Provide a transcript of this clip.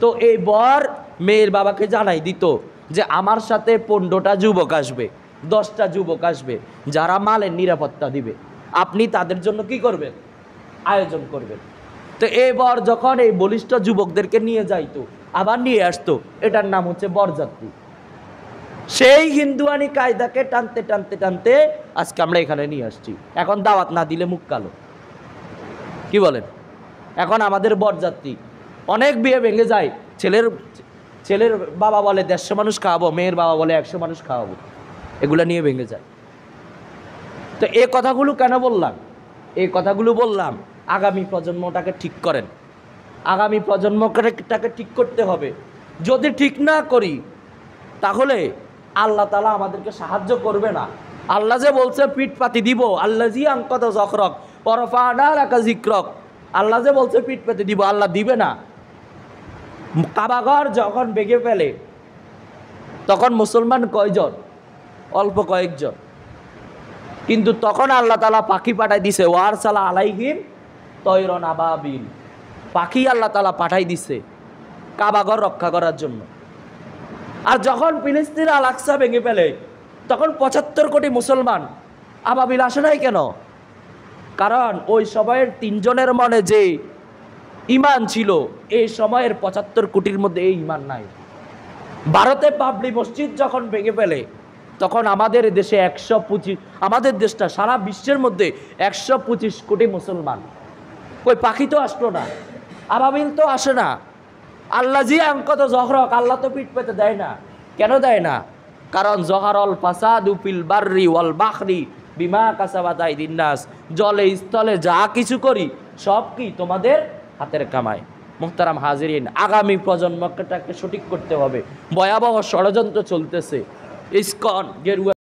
তো এই বর মেয়ের বাবাকে জানাই দিত যে আমার সাথে 15টা যুবক আসবে, 10টা যুবক আসবে, যারা মালের নিরাপত্তা দিবে, আপনি তাদের জন্য কি করবেন, আয়োজন করবেন। তো এই বর যখন এই বলিষ্ঠ যুবকদেরকে নিয়ে যাইতো আবার নিয়ে আসতো, এটার নাম হচ্ছে বরযাত্রী। সেই হিন্দুয়ানি কায়দাকে টানতে টানতে টানতে আজকে আমরা এখানে নিয়ে আসছি। এখন দাওয়াত না দিলে মুখ কালো, কি বলেন? এখন আমাদের বরযাত্রী অনেক বিয়ে ভেঙে যায়, ছেলের বাবা বলে 150 মানুষ খাওয়াবো, মেয়ের বাবা বলে 100 মানুষ খাওয়াবো, এগুলা নিয়ে ভেঙে যায়। তো এই কথাগুলো কেন বললাম? এই কথাগুলো বললাম আগামী প্রজন্মটাকে ঠিক করেন, আগামী প্রজন্মটাকে ঠিক করতে হবে। যদি ঠিক না করি তাহলে আল্লাহ তাআলা আমাদেরকে সাহায্য করবে না। আল্লাহ যে বলছে পিঠ পাতি দিব, আল্লাযী আনকাযা যখরক ওয়া রাফা'না লাকা যিকরক, আল্লাহ যে বলছে পিঠ পাতি দিব, আল্লাহ দিবে না। কাবাঘর যখন ভেঙে ফেলে তখন মুসলমান কয়জন? অল্প কয়েকজন। কিন্তু তখন আল্লাহ তাআলা পাখি পাঠাই দিছে, ওয়ারসালা আলাইহিম তয়রন আবাবিল, পাখি আল্লাহ তাআলা পাঠাই দিছে কাবাঘর রক্ষা করার জন্য। আর যখন ফিলিস্তিন আল আকসা ভেঙে ফেলে তখন 75 কোটি মুসলমান, আবাবিল আসে নাই কেন? কারণ ওই সময়ের 3 জনের মনে যে ইমান ছিল, এই সময়ের 75 কোটির মধ্যে এই ইমান নাই। ভারতে বাবরি মসজিদ যখন ভেঙে ফেলে তখন আমাদের দেশে 125, আমাদের দেশটা সারা বিশ্বের মধ্যে 125 কোটি মুসলমান। ওই পাখি তো আসলো না, আবাবিল তো আসে না। আল্লাযী আনকাযা যখরক, আল্লাহ তো পিঠ পেতে দেয় না। কেন দেয় না? কারণ যহারল ফাসাদু ফিল বাররি ওয়াল বাহরি বিমা কাসাবাত আইদিন নাস, জলে স্থলে যা কিছু করি সব কি তোমাদের হাতের কামাই। মুহতারাম হাজিরিন, আগামী প্রজন্মটাকে সঠিক করতে হবে। ভয়াবহ ষড়যন্ত্র চলতেছে। ইসকন গেরুয়া